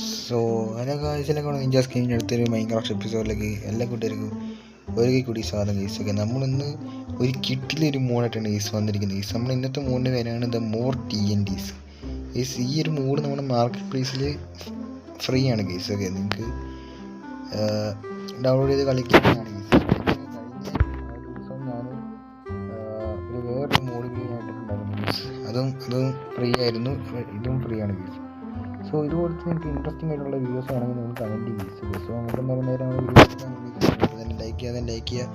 So hello ഗായ്സിലൊക്കെ India സ്ക്രീനിൻ്റെ അടുത്തൊരു Minecraft എപ്പിസോഡിലേക്ക് എല്ലാ കൂട്ടുകാർക്കും ഒരിക്കൽ കൂടി സ്വാഗതം ഗൈസ്. ഒക്കെ നമ്മളിന്ന് ഒരു കിട്ടിലൊരു മോഡായിട്ടാണ് ഗൈസ് വന്നിരിക്കുന്നത് ഗൈസ്. നമ്മൾ ഇന്നത്തെ മോഡിൻ്റെ പേരാണ് ദ മോർ TNTs ഗൈസ്. ഈ ഒരു മോഡ് നമ്മുടെ മാർക്കറ്റ് പ്ലേസിൽ ഫ്രീ ആണ് ഗൈസ്. ഓക്കെ, നിങ്ങൾക്ക് ഡൗൺലോഡ് ചെയ്ത് കളിക്കാനാണ് ഗൈസ്. ഞാൻ ഒരു വേറൊരു മോഡ് ആയിട്ടുണ്ടായിരുന്നു ഗൈസ്. അതും ഫ്രീ ആയിരുന്നു, ഇതും ഫ്രീ ആണ് ഗൈസ്. സോ ഇതുപോലത്തെ നിങ്ങൾക്ക് ഇൻട്രസ്റ്റിംഗ് ആയിട്ടുള്ള വീഡിയോസ് ആണെങ്കിൽ നിങ്ങൾ കമൻറ്റ് ചെയ്യുക. സോ അങ്ങോട്ടും നേരം ലൈക്ക് ചെയ്യുക,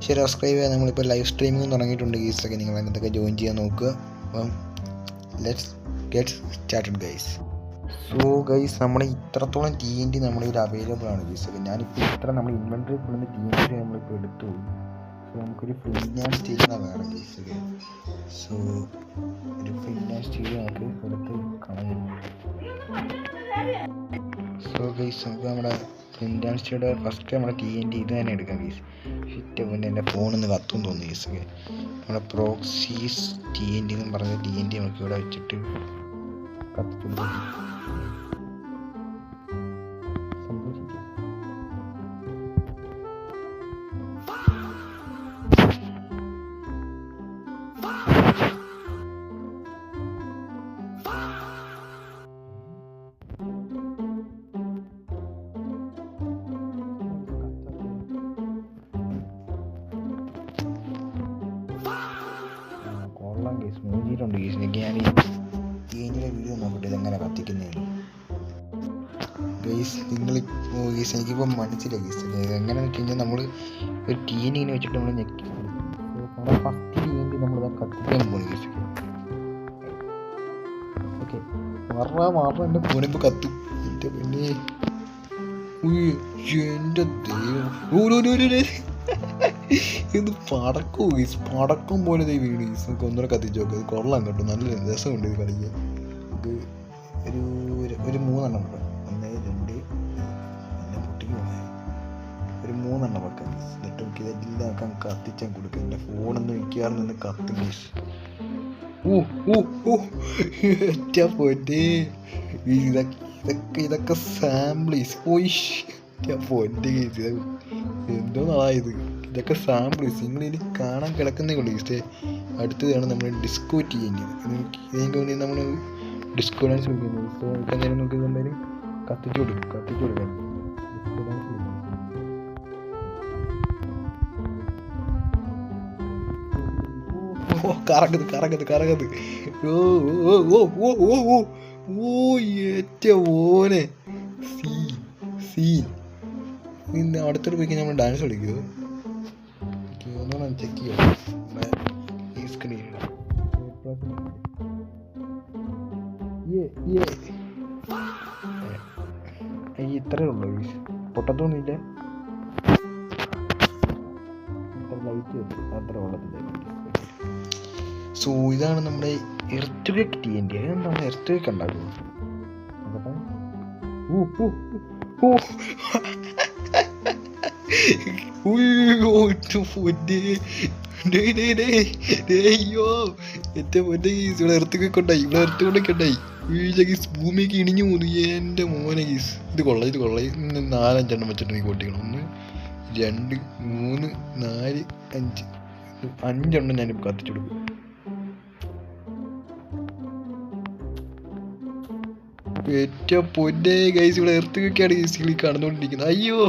ഷെയർ സബ്സ്ക്രൈബ് ചെയ്യുക. നമ്മളിപ്പോൾ ലൈവ് സ്ട്രീമിംഗ് തുടങ്ങിയിട്ടുണ്ട് ഗീസ്. ഒക്കെ നിങ്ങൾ അതിനകത്തൊക്കെ ജോയിൻ ചെയ്യാൻ നോക്കുക. അപ്പം let's get started guys. So guys, നമ്മുടെ ഇത്രത്തോളം TNT നമ്മുടെ കയ്യിൽ അവൈലബിൾ ആണ് ഗീസ്. ഒക്കെ ഞാനിപ്പോൾ ഇത്ര നമ്മൾ ഇൻവെൻറ്ററി കൊണ്ടുവന്ന് TNT നമ്മളിപ്പോൾ എടുത്തു. സോ നമുക്കൊരു ഫിൻലാൻഡ് സ്റ്റേജ് വേണം ഗീസ്. ഒക്കെ സോ ഒരു ഫിൻലാൻഡ് സ്റ്റേജ് നമുക്ക് എടുത്ത് കളയുന്നു. സോ ഗൈസ്, നമുക്ക് നമ്മുടെ ഫിൻലാൻഡ് സ്റ്റേജിയുടെ ഫസ്റ്റ് നമ്മുടെ TNT ഇത് തന്നെ എടുക്കാം ഗൈസ്. ഷിറ്റ്, പിന്നെ എൻ്റെ ഫോണിൽ കത്തും തോന്നി ഗൈസ്. ഒക്കെ നമ്മുടെ പ്രോക്സീസ് TNT എന്നും പറഞ്ഞ TNT നമുക്ക് ഇവിടെ വെച്ചിട്ട് കത്തിച്ചു. കൊള്ളാം ഗൈസ്, മൂഞ്ചിയിട്ടുണ്ട് ഗൈസ്. എനിക്ക് ഞാൻ ഈ TNTയുടെ വീഡിയോ നോക്കട്ടെ ഇതെങ്ങനെ കത്തിക്കുന്നതാണ് ഗൈസ്. ഗൈസ് എനിക്കിപ്പോൾ മനസ്സിലായി ഗൈസ്. എങ്ങനെയാണെന്ന് വെച്ച് കഴിഞ്ഞാൽ നമ്മൾ ഒരു TNT ഇങ്ങനെ വെച്ചിട്ട് നമ്മൾ ഞെക്കി നമ്മുടെ ഫസ്റ്റ് TNT നമ്മളിതാ കത്തിക്കാൻ പോകുന്നു ഗൈസ്. ഓക്കെ, മാറ എൻ്റെ ഫോണിപ്പോൾ കത്തും. എൻ്റെ പിന്നെ എൻ്റെ ദൈവം, ഇത് പടക്കോ ഗൈസ്, പടക്കം പോലെ വീണ് ഗൈസ്. നമുക്ക് ഒന്നുകൂടെ കത്തിച്ച് നോക്കാം. ഇത് കൊള്ളാം കേട്ടോ, നല്ല രസമുണ്ട് ഇത് കളിക്കാൻ. നമുക്ക് ഒരു 3 എണ്ണം വെക്കാം. 1 2 എന്നെ പൊട്ടിക്ക് പോകാൻ ഒരു 3 എണ്ണം വെക്കാം ഗൈസ്. എന്നിട്ട് നമുക്ക് ഇതെല്ലാം കത്തിച്ചാൽ കൊടുക്കാം. എൻ്റെ ഫോണൊന്നും മിക്കാറും നിന്ന് കത്തും ഗൈസ്. ഇതൊക്കെ സാമ്പിൾസ് പൊന്നെ ഗൈസ്. എന്തോ നാളായത്, ഇതൊക്കെ സാമ്പിൾസ് നിങ്ങളിനി കാണാൻ കിടക്കുന്നേ ഉള്ളൂ ഗൈസ്. അടുത്തതാണ് നമ്മുടെ ഡിസ്കോ TNT. ഇതിനൊക്കെ വേണ്ടി നമ്മൾ ഡിസ്കോ ഡാൻസ് കളിക്കുന്നത്. സോ ഇപ്പം നേരം നമുക്ക് ഇതെന്തായാലും കത്തിച്ചു കൊടുക്കാം. കറങ്ങത് ഏറ്റ മോനെ സീൻ. ഇന്ന് അടുത്തോട്ട് പോയി നമ്മൾ ഡാൻസ് കളിക്കുമോ? ഒന്നുകൂടെ ചെക്ക് ചെയ്യാം. ഈ സ്ക്രീൻ ഇത്രേ ഉള്ളൂ, പൊട്ടത്തൊന്നുമില്ല. ലൈറ്റ് വെച്ച് അത്ര വെള്ളത്തില്ല. സോ ഇതാണ് നമ്മുടെ എർത്ത് TNT. അതെന്താണ് എർത്ത് വേക്ക് ഉണ്ടാക്കുന്നത്? ഇവിടെ എർത്ത് കൊണ്ടായി ഭൂമിയൊക്കെ ഇടിഞ്ഞു പോകുന്നു. എൻ്റെ മോനെ ഗീസ്, ഇത് കൊള്ളാം. 4-5 എണ്ണം വെച്ചിട്ട് നീ കൊട്ടിക്കണം. 1 2 3 4 5 എണ്ണം ഞാനിപ്പോൾ കത്തിച്ചു കൊടുക്കും. ഏറ്റവും പൊന്നെ ഗൈസ്, ഇവിടെ എർത്തുകയൊക്കെയാണ് ഗൈസ് കടന്നുകൊണ്ടിരിക്കുന്നത്. അയ്യോ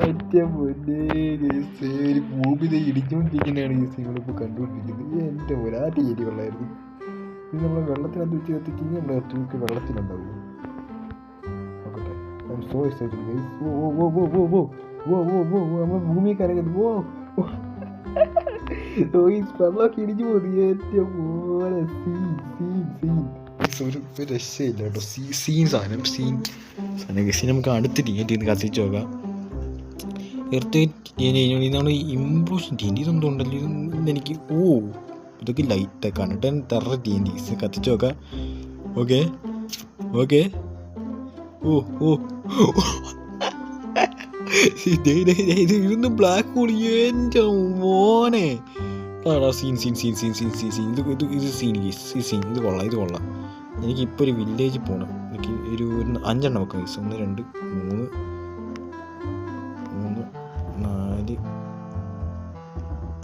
ഏറ്റവും പൊന്നെ ഗൈസ്, ഒരു ഭൂമി ഇടിഞ്ഞുകൊണ്ടിരിക്കുന്നതാണ് ഗൈസ് നിങ്ങളിപ്പോൾ കണ്ടുകൊണ്ടിരിക്കുന്നത്. എൻ്റെ ഒരാ TNT കൊള്ളായിരുന്നു. ഇത് നമ്മൾ വെള്ളത്തിനകത്ത് വെച്ച് കത്തിക്കുകയും നമ്മുടെ എർത്തുകയൊക്കെ വെള്ളത്തിലുണ്ടാവും. നോക്കട്ടെ, I M so excited guys. നമ്മൾ ഭൂമിയൊക്കെ അറിയുന്നത്. വെള്ളമൊക്കെ ഇടിഞ്ഞു പോകുന്നു. ഏറ്റവും പോലെ സീൻ ഒരു രക്ഷയില്ല കേട്ടോ. സീൻ സാധനം ഗസി. നമുക്ക് അടുത്ത് TNT കത്തിച്ച് നോക്കാം. എർത്ത് നമ്മൾ ഇംപ്രൂഷൻ TNT ഇതൊന്നുണ്ടല്ലോ. ഇതെനിക്ക് ഇതൊക്കെ ലൈറ്റ് കണ്ടിട്ട് തെറ TNT കത്തിച്ച് നോക്കാം. ഓക്കെ ഇതൊന്ന് ബ്ലാക്ക് ഹോൾ. എൻ്റെ മോനെ സീൻ ഇത് കൊള്ളാം. എനിക്കിപ്പോൾ ഒരു വില്ലേജിൽ പോകണം. എനിക്ക് ഒരു 5 വെക്കാം ഗൈസ്. 1 2 3 4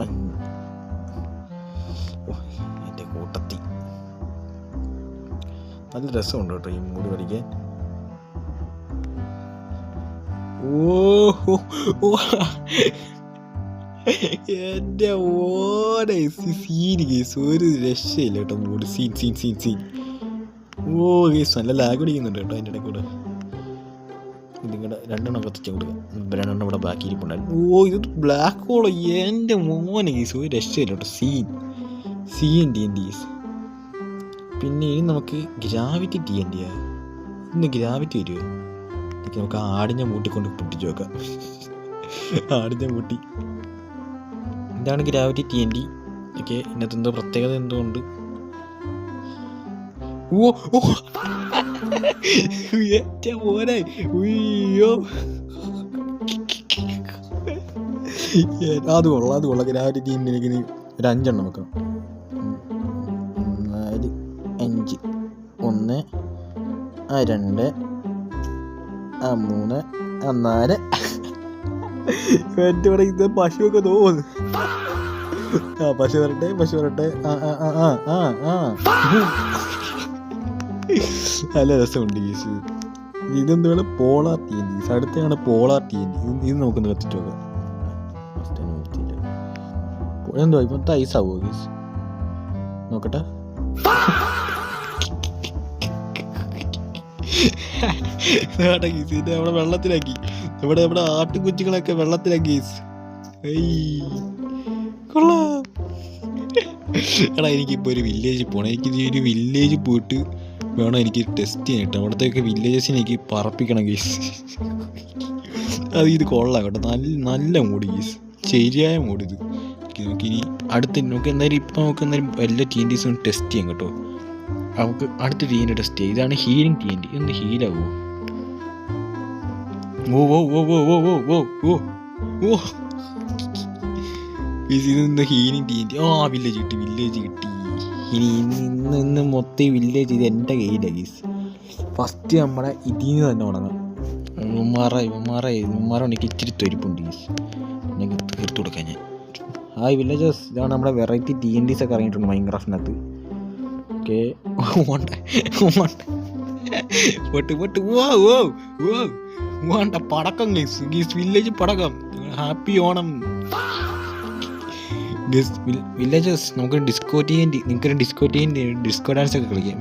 5. എൻ്റെ കൂട്ടത്തി നല്ല രസമുണ്ട് കേട്ടോ ഈ മൂടി കളിക്കാൻ. എൻ്റെ ഓടെ സീൻ കേസ് ഒരു രക്ഷയില്ല കേട്ടോ. മൂടി സീൻ. ഓ കേസ് നല്ല ലാഗ് അടിക്കുന്നുണ്ട് കേട്ടോ അതിൻ്റെ ഇടയിൽ കൂടെ. ഇതിങ്ങടെ 2 കത്തിച്ച് കൊടുക്കുക. 2 ഇവിടെ ബാക്കി ഇരിപ്പുണ്ടായിരുന്നു. ഓ ഇത് ബ്ലാക്ക് ഹോളോ. എൻ്റെ മോനെ കേസ് ഒരു രക്ഷയില്ല കേട്ടോ. Scene case. പിന്നെ ഇനി നമുക്ക് ഗ്രാവിറ്റി TNT. ഇന്ന് ഗ്രാവിറ്റി വരുമോ? നമുക്ക് ആടിഞ്ഞ മൂട്ടിക്കൊണ്ട് പൊട്ടിച്ച് നോക്കാം. ആടിഞ്ഞ മൂട്ടി ഇതാണ് ഗ്രാവിറ്റി TNT. ഓക്കെ, ഇതിനകത്ത് എന്തോ പ്രത്യേകത എന്തുകൊണ്ട്. ഓ മോനെ ഉയ്യോ അത് കൊള്ളാം. ഗ്രാവിറ്റി TNT എനിക്ക് ഒരു 5 വെക്കാം. 4 5 1 2 3 4. എൻ്റെ ഇവിടെ ഇത് പശുവൊക്കെ തോന്നുന്നു. പശു വരട്ടെ. നല്ല രസമുണ്ട് കേസ്. ഇതെന്ത് വേണം പോളാർ TNT. അടുത്താണ് പോളാർ TNT. ഇത് നമുക്കൊന്ന് കത്തിച്ച് നോക്കാം. എന്തോ ഇപ്പം ഐസാവോ കേസ് നോക്കട്ടെ. അവിടെ വെള്ളത്തിലാക്കി. നമ്മുടെ ആട്ടുകുച്ചികളൊക്കെ വെള്ളത്തിലാക്കി കേസ്. കൊള്ളാം. എടാ എനിക്കിപ്പോൾ ഒരു വില്ലേജിൽ പോകണം. ഒരു വില്ലേജിൽ പോയിട്ട് വേണം എനിക്ക് ടെസ്റ്റ് ചെയ്യാൻ കേട്ടോ. അവിടത്തേക്ക് വില്ലേജസിനെ എനിക്ക് പറപ്പിക്കണം കേസ്. ഇത് കൊള്ളാം കേട്ടോ. നല്ല മൂഡ് കേസ്. ശരിയായ മൂഡ് ഇത്. നമുക്കിനി നമുക്ക് എന്തായാലും എല്ലാ TNTസും ടെസ്റ്റ് ചെയ്യാം കേട്ടോ. നമുക്ക് അടുത്ത TNT ടെസ്റ്റ് ചെയ്യാം. ഇതാണ് ഹീലിംഗ് TNT. എന്ത് ഹീലാവോ? ഇതൊന്ന് ഹീലിംഗ് TNT. വില്ലേജ് കിട്ടി. ഇനി ഇന്ന് മൊത്തം വില്ലേജ് ഇത് എൻ്റെ കയ്യിലാണ് ഗീസ്. ഫസ്റ്റ് നമ്മളെ ഇതിൽ നിന്ന് തന്നെ തുടങ്ങാം. ഇവന്മാരെ എനിക്ക് ഇച്ചിരി തൊരിപ്പുണ്ട് ഗീസ്. എനിക്ക് തീർത്തു കൊടുക്കാൻ ഞാൻ. വില്ലേജസ് ഇതാണ് നമ്മുടെ വെറൈറ്റി TNTs ഒക്കെ ഇറങ്ങിയിട്ടുണ്ട് മൈൻക്രാഫ്റ്റിനകത്ത്. ഓക്കെ പടക്കം ഗീസ്. വില്ലേജ് പടക്കം. Happy Onam villages. നമുക്ക് ഡിസ്കോ TNT. നിങ്ങൾക്കൊരു ഡിസ്കോ ഡാൻസ് ഒക്കെ കളിക്കാം.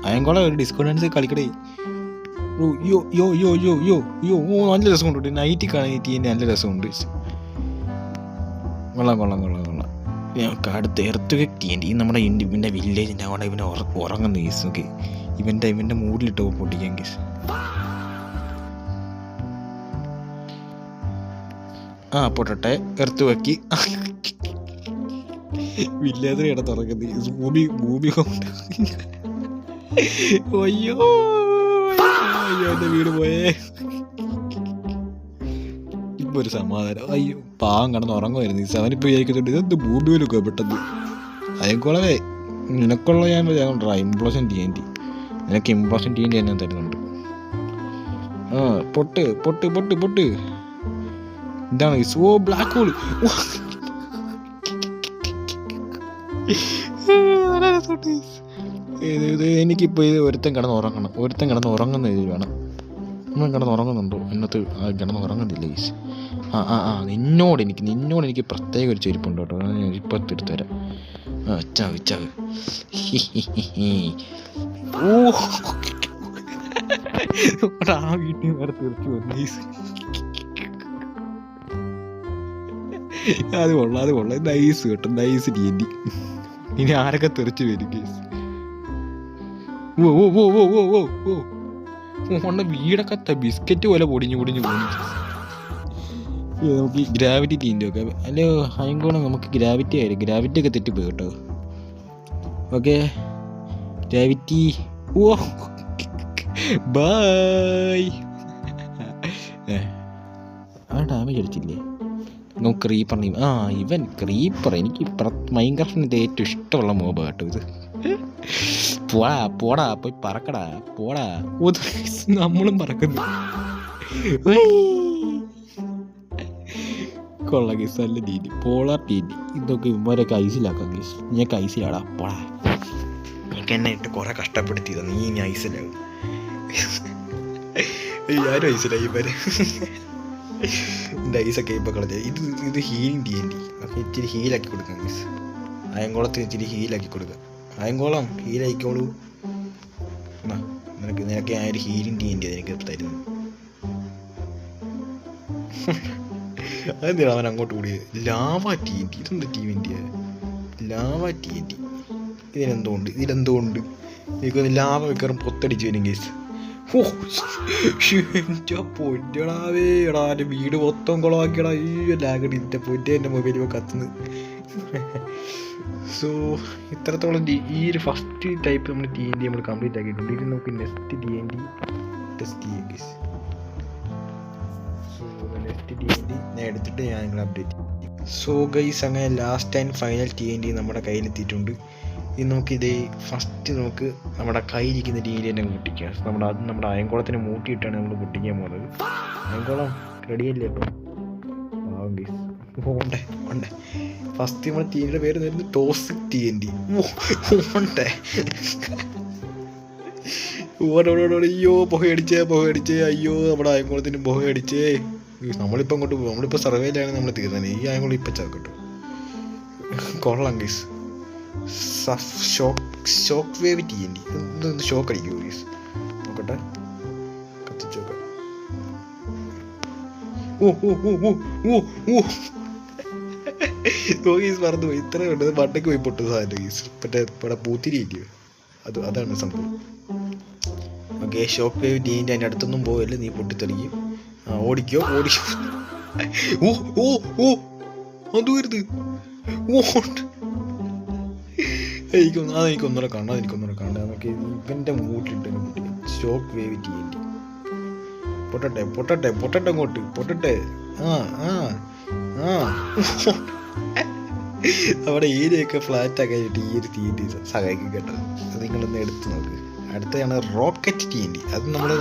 അയങ്കോളെ ഒരു ഡിസ്കോ ഡാൻസ് കളിക്കടേ. യോ നല്ല രസമുണ്ട്. നൈറ്റ് കാണാൻ TNT നല്ല രസമുണ്ട്. കൊള്ളാം. ഞങ്ങൾക്ക് അടുത്ത എർത്തുകേക്ക് TNT. നമ്മുടെ ഇവൻ്റെ വില്ലേജിൻ്റെ അവിടെ ഇവനെ ഉറങ്ങുന്ന കേസ്. ഓക്കെ, ഇവൻ്റെ മൂഡിലിട്ട് പൊട്ടിക്കാൻ കേസ്. പൊട്ടട്ടെ. എർത്ത് വെക്കി. വില്ലേജിൽ കിടന്നുറങ്ങുന്നത് ഭൂമി കൊണ്ട്. അയ്യോ എൻ്റെ വീട് പോയേ. ഇപ്പൊ ഒരു സമാധാനം. അയ്യോ പാവം കിടന്ന് ഉറങ്ങുമായിരുന്നു. അവനിപ്പോൾ വിചാരിക്കുന്നുണ്ട് ഇതെന്ത് ഭൂമിയിലൊക്കെ പെട്ടെന്ന്. അയക്കുളവേ നിനക്കുള്ള ഞാൻ ഇംപ്ലോഷൻ TNT. നിനക്ക് ഇംപ്ലോഷൻ TNT തന്നെ തരുന്നുണ്ട്. പൊട്ട്. ഇതാണ് ബ്ലാക്ക് ഹോൾ. എനിക്കിപ്പോൾ ഇത് ഒരുത്തൻ കിടന്ന് ഉറങ്ങുന്ന ഇതിൽ വേണം. നമ്മൾ കിടന്നുറങ്ങുന്നുണ്ടോ? എന്നത്ത് കിടന്നുറങ്ങുന്നില്ല ഗീസ്. നിന്നോട് എനിക്ക് പ്രത്യേക ഒരു ചെരുപ്പുണ്ട് കേട്ടോ. ഞാൻ ഇപ്പോൾ എടുത്തുതരാം. ചാവ് വീട്ടിൽ വേറെ തീർച്ചു വന്നു ഗീസ്. അത് കൊള്ളാം. നൈസ് കേട്ടോ. Nice TNT. ഇനി ആരൊക്കെ തെറിച്ച് വരും കേസ്. വീടൊക്കെ ബിസ്ക്കറ്റ് പോലെ പൊടിഞ്ഞു പോകുന്നു. നമുക്ക് ഈ ഗ്രാവിറ്റി TNT ഒക്കെ അല്ലേ അയങ്കോണം. നമുക്ക് ഗ്രാവിറ്റി ഒക്കെ തെറ്റിപ്പോയി കേട്ടോ. Okay gravity. ബൈ. ഡാമേജ് അടിച്ചില്ലേ? നമുക്ക് ക്രീപ്പറിന്. ഇവൻ ക്രീപ്പർ. എനിക്ക് മൈൻക്രാഫ്റ്റിന് ഏറ്റവും ഇഷ്ടമുള്ള മോബ് കേട്ടോ ഇത്. പോടാ പോടാ പോയി പറക്കടാ പോടാ. നമ്മളും പറക്കുന്നു. കൊള്ള ഗീസ്, നല്ല രീതി പോളാർ രീതി. ഇതൊക്കെ ഇവരൊക്കെ ഐസിലാക്കാം ഗീസ്. ഞാൻ ഐസിലാടാ പോടാ. എനിക്ക് എന്നെ ഇട്ട് കുറെ കഷ്ടപ്പെടുത്തിയതാ, നീ ഇനി ഐസിലാകും. ഞാനും ഐസിലായി ഇവര്. എൻ്റെ ഐസൊക്കെ ഇപ്പൊ കളഞ്ഞ. ഇത് ഹീലിംഗ് TNT. നമുക്ക് ഇച്ചിരി ഹീലാക്കി കൊടുക്കാം ഗീസ്. അയങ്കോളത്തിന് ഇച്ചിരി ഹീലാക്കി കൊടുക്കാം. അയങ്കോളം ഹീലായിക്കോളൂ. നിനക്ക് ഞാൻ ഒരു ഹീലിംഗ് TNT എനിക്ക് തരുന്നു. അതെന്തിനാ അവൻ അങ്ങോട്ട് കൂടിയത്? Lava TNT. ഇതെന്ത് TNT? Lava TNT. ഇതിലെന്തോണ്ട് എനിക്കൊന്ന് ലാവ വെക്കാറും പൊത്തടിച്ച് വരും കേസ്. എൻ്റെ പൊന്നടാവേ, എടാ എൻ്റെ വീട് മൊത്തം കുളമാക്കിയടാ. ഈ ലാഗടി എൻ്റെ പൊന്നെ, എൻ്റെ മൊബൈൽ കത്തുന്നു. സോ ഇത്രത്തോളം ഈ ഒരു ഫസ്റ്റ് ടൈപ്പ് നമ്മൾ TNT നമ്മൾ കംപ്ലീറ്റ് ആക്കിയിട്ടുണ്ട്. ഇത് നമുക്ക് നെക്സ്റ്റ് TNT ടെസ്റ്റ് ചെയ്യാം ഗൈസ്. സോ നെക്സ്റ്റ് TNT ഞാൻ എടുത്തിട്ട് ഞാൻ നിങ്ങളെ അപ്ഡേറ്റ് ചെയ്യും. സോ ഗൈസ്, അങ്ങനെ ലാസ്റ്റ് ആൻഡ് ഫൈനൽ TNT നമ്മുടെ കയ്യിലെത്തിയിട്ടുണ്ട്. ഇനി നമുക്കിത് ഫസ്റ്റ് നമുക്ക് നമ്മുടെ കയ്യിലിരിക്കുന്ന TNT തന്നെ പൊട്ടിക്കാം. നമ്മുടെ അയങ്കോളത്തിന് മൂട്ടിയിട്ടാണ് നമ്മൾ പൊട്ടിക്കാൻ പോകുന്നത്. അയങ്കോളം റെഡിയല്ലേ? അപ്പം ഗൈസ് പോണ്ടേ ഫസ്റ്റ് നമ്മുടെ TNTയുടെ പേര് വരുന്നത് ടോസിക് TNT. പോണ്ടേ അയ്യോ പുകയടിച്ചേ അയ്യോ നമ്മുടെ അയങ്കോളത്തിന് പുകയടിച്ചേ. നമ്മളിപ്പോൾ സർവേയിലാണ് നമ്മൾ തീർന്നത്. ഈ അയങ്കോളം ഇപ്പം ചാക്കട്ടു. കൊള്ളാം ഗൈസ്. Shock wave TNT. ഇതൊന്ന് ഷോക്ക് അടിക്കുമോ ഗൈസ്? നോക്കട്ടെ, കത്തിച്ച് നോക്കാം. ഗീസ് മറന്നുപോയി. ഇത്രയും ഉണ്ട്. മണ്ടയ്ക്ക് പോയി പൊട്ടു സാധനം ഗീസ്. ഇവിടെ പൂത്തിരി ഇല്ലയോ, അതാണ് സംഭവം. ഓക്കെ, ഷോക്ക് വേവ് TNT അതിൻ്റെ അടുത്തൊന്നും പോയല്ലേ, നീ പൊട്ടിത്തെറിക്കും. ഓടിക്കോ. അത് വരുത്. എനിക്കൊന്നുകൂടെ കാണാം. നമുക്ക് ഇവൻ്റെ മൂട്ടിട്ട് പൊട്ടിക്കാം. ഷോക്ക് വേവ് TNT പൊട്ടട്ടെ അങ്ങോട്ട് പൊട്ടട്ടെ. അവിടെ ഏരിയൊക്കെ ഫ്ലാറ്റ് ആക്കാനായിട്ട് ഈ ഒരു TNT സഹായിക്കും കേട്ടോ. അത് നിങ്ങളൊന്ന് എടുത്ത് നോക്ക്. അടുത്തതാണ് റോക്കറ്റ് TNT. അത് നമ്മുടെ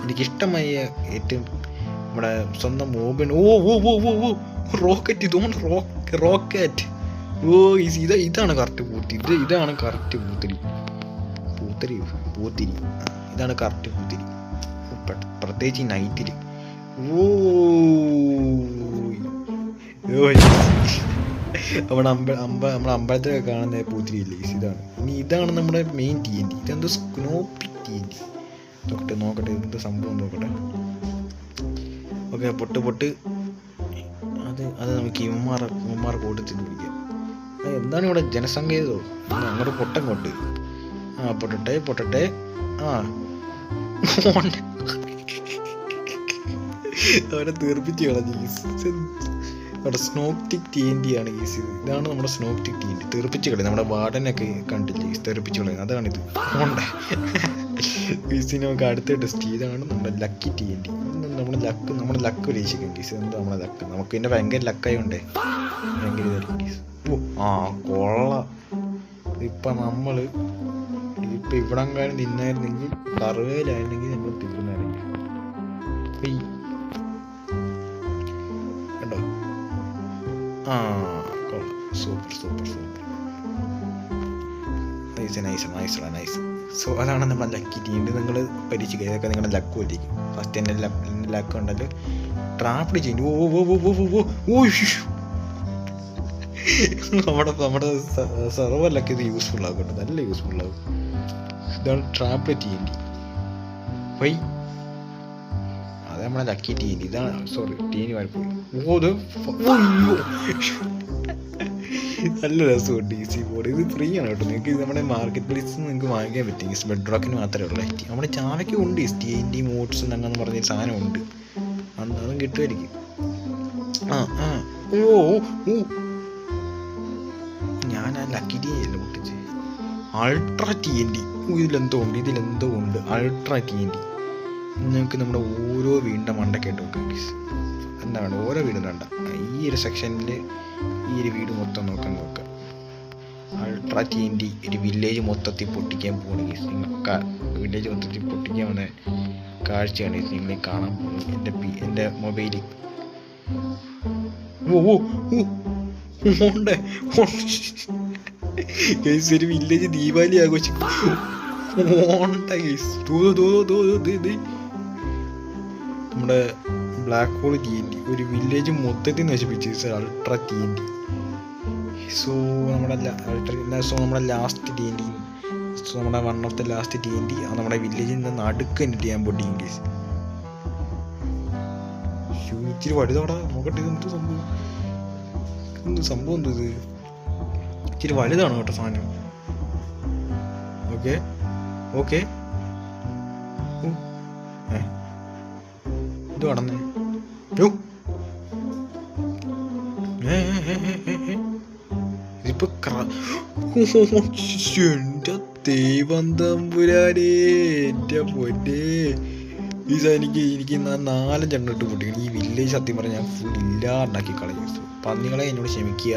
എനിക്കിഷ്ടമായ ഏറ്റവും നമ്മുടെ സ്വന്തം മോബൻ. റോക്കറ്റ്. ഇതുകൊണ്ട് റോക്കറ്റ്. ഇതാണ് കറക്റ്റ് പൂത്തിരി. ഇതാണ് കറക്റ്റ് പൂത്തിരി. ഇതാണ് കറക്റ്റ് പൂത്തിരി, പ്രത്യേകിച്ച് നൈറ്റിൽ. നമ്മുടെ അമ്പലത്തിലൊക്കെ കാണുന്ന പൂത്തിരിയില്ലേ, ഇതാണ് നമ്മുടെ മെയിൻ TNT. ഇതെന്തോ സ്നോപ്പിക് TNT. നോക്കട്ടെ എന്ത് സംഭവം നോക്കട്ടെ. ഓക്കെ, പൊട്ട്. അത് നമുക്ക് ഇവന്മാർ കൊടുത്തിട്ട് പിടിക്കാം. എന്താണ് ഇവിടെ ജനസംഖ്യതോ? അങ്ങോട്ട് പൊട്ടങ്ങോട്ട്. പൊട്ടട്ടെ. അവരെ തീർപ്പിച്ച് കളഞ്ഞു. അവിടെ സ്നോപ്റ്റിക് TNT ആണ് ഗീസ്. ഇതാണ് നമ്മുടെ സ്നോപ്റ്റിക് TNT. തീർപ്പിച്ച് കളയും. നമ്മുടെ വാർഡനൊക്കെ കണ്ടില്ലേ, തെറിപ്പിച്ച് കളയും. അതാണിത്. ഗീസ് നമുക്ക് അടുത്ത ടെസ്റ്റ്. ഇതാണ് നമ്മുടെ ലക്കി TNT. നമ്മുടെ ലക്ക് പരീക്ഷിക്കും ഗീസ്. എന്താ നമ്മുടെ ലക്ക്? നമുക്ക് പിന്നെ ഭയങ്കര ലക്കായോണ്ടേ ഭയങ്കര ഇതായിരിക്കും ഗീസ്. കൊള്ള. ഇപ്പം ഇവിടെങ്ങാനും തിന്നായിരുന്നെങ്കിൽ സർവേയിലായിരുന്നെങ്കിൽ നമ്മൾ തിരുന്നായിരുന്നു കണ്ടോ. കൊള്ളാം. സൂപ്പർ. നൈസ്. സോ അതാണ് നമ്മുടെ ലക്കി TNT. നിങ്ങൾ പരീക്ഷിക്കുക. ഇതൊക്കെ നിങ്ങളുടെ ലക്ക് പരീക്ഷിക്കും. ഫസ്റ്റ് എൻ്റെ ലക്ക് ഉണ്ടെങ്കിൽ ട്രാപ്പിൽ ചെയ്യും. നമ്മുടെ സെർവറിലൊക്കെ ഇത് യൂസ്ഫുൾ ആകും കേട്ടോ. നല്ല യൂസ്ഫുൾ ആകും. ഇതാണ് ട്രാപ്പിൽ TNT. അത് നമ്മുടെ ലക്കി TNT. ഇതാണ് TNT മാറിപ്പോയി. നല്ല രസമുണ്ട് ഈസി ബോർഡ്. ഇത് ഫ്രീ ആണ് കേട്ടോ. നിങ്ങൾക്ക് ഇത് നമ്മുടെ മാർക്കറ്റ് പ്ലേസിൽ നിന്ന് നിങ്ങൾക്ക് വാങ്ങിക്കാൻ പറ്റും. ബെഡ് റോക്കിന് മാത്രമേ ഉള്ളൂ. നമ്മുടെ ചാവയ്ക്കും ഉണ്ട് TNT മോഡ്സ് അങ്ങനെ പറഞ്ഞൊരു സാധനം ഉണ്ട്. അതും കിട്ടുമായിരിക്കും. ഞാൻ ആ ലക്കി TNT അല്ല പൊട്ടിച്ച്. Ultra TNT. ഇതിലെന്തോ ഉണ്ട്. Ultra TNT. നിങ്ങൾക്ക് നമ്മുടെ ഓരോ വീടിൻ്റെ മണ്ടക്കായിട്ട് വെക്കാം ഗീസ്. എന്താ വേണ്ട, ഓരോ വീടും വേണ്ട. ഈ ഒരു സെക്ഷനിൽ ഈ ഒരു വീട് മൊത്തം നോക്കാം. അൾട്രാ TNT ഒരു വില്ലേജ് മൊത്തത്തിൽ പൊട്ടിക്കാൻ പോകുന്നു ഗൈസ്. നിങ്ങൾക്ക് വില്ലേജ് മൊത്തത്തിൽ പൊട്ടിക്കാൻ വന്ന കാഴ്ചയാണ് ഗൈസ് നിങ്ങൾ കാണാൻ പോകുന്നത് എൻ്റെ മൊബൈലിൽ. ഓ ഓ ഓണ്ടേ ഗൈസ് ഒരു വില്ലേജ് ദീപാവലി ആഘോഷിക്കും. ഓണ്ട ഗൈസ് നമ്മുടെ ബ്ലാക്ക് ഹോൾ TNT ഒരു വില്ലേജ് മൊത്തത്തിൽ നശിപ്പിച്ചു അൾട്രാ TNT. സോ നമ്മുടെ ലാസ്റ്റ് TNT, സോ നമ്മുടെ one of the last TNT നമ്മുടെ വില്ലേജിൽ നിന്ന് നടുക്ക് എന്നിട്ട് ഞാൻ പൊട്ടിക്കും ഗൈസ്. ഇച്ചിരി വലുതോടാ നോക്കട്ടെ എന്ത് സംഭവം എന്ത് ഇത് ഇച്ചിരി വലുതാണ് കേട്ടോ സാധനം. ഓക്കെ ഓക്കെ ഇത് കടന്നേ ഇതിപ്പോ എന്റെ ദൈവം തമ്പുരാനേ എന്റെ പൊന്നേ ഈ എനിക്ക് 4-5 എണ്ണം ഇട്ട് പൊട്ടിക്കണം. ഈ വില്ലേജ് സത്യം പറഞ്ഞാൽ ഞാൻ ഫുൾ ഇല്ലാണ്ടാക്കി കളയും. പന്നികളെ എന്നോട് ക്ഷമിക്കുക,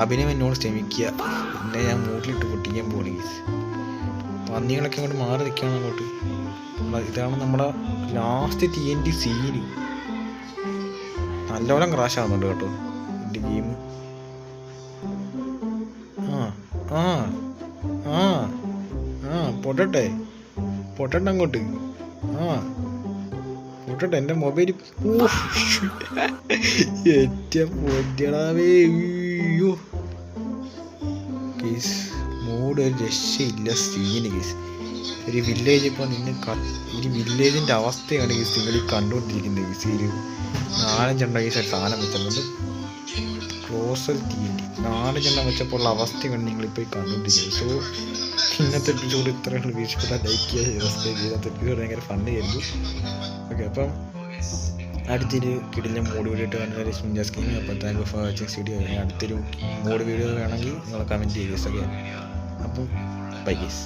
അഭിനയം എന്നോട് ക്ഷമിക്കുക, പിന്നെ ഞാൻ മൂട്ടിലിട്ട് പൊട്ടിക്കാൻ പോകണേ. പന്നികളൊക്കെ അങ്ങോട്ട് മാറി നിൽക്കുകയാണ് അങ്ങോട്ട്. ഇതാണ് നമ്മുടെ ലാസ്റ്റ് TNT സീന്. നല്ലപോലെ ക്രാഷ് ആവുന്നുണ്ട് കേട്ടോ എൻ്റെ ഗെയിം. പൊട്ടട്ടെ അങ്ങോട്ട്. പൊട്ടട്ടെ എൻ്റെ മൊബൈൽ ഏറ്റവും പൊട്ടടാവേ. കേസ് മൂഡ് ഒരു രക്ഷയില്ല സീന് കേസ്. ഒരു വില്ലേജ് ഇപ്പോൾ ഒരു വില്ലേജിൻ്റെ അവസ്ഥയാണ് കേസ് നിങ്ങൾ കണ്ടുകൊണ്ടിരിക്കുന്നത്. കേസ് ഒരു 4-5 എണ്ണം കേസ് സാധനം വെച്ചിട്ടുണ്ട്. ക്ലോസർ TNT 4 എണ്ണം വെച്ചപ്പോൾ ഉള്ള അവസ്ഥയാണ് നിങ്ങളിപ്പോൾ കണ്ടുകൊണ്ടിരിക്കുന്നത്. സോ ഇന്നത്തെ എപ്പിസോഡ് ഇത്രയുള്ള വീക്ഷിപ്പെട്ടാൽ ലൈക്ക് ചെയ്യുക, സബ്സ്ക്രൈബ് ചെയ്യുക. ഇന്നത്തെ എപ്പിസോഡ് ഭയങ്കര ഫണ്ട് ആയിരുന്നു. ഓക്കെ, അപ്പം അടുത്തൊരു കിടിലം മോഡ് വീഡിയോ ഇട്ട് കാണുന്ന സ്കിൻ. അപ്പോൾ thank you for watching video. അടുത്തൊരു മോഡ് വീഡിയോ വേണമെങ്കിൽ നിങ്ങൾ കമൻറ്റ് ചെയ്യുക. അപ്പം ബൈ ഗൈസ്.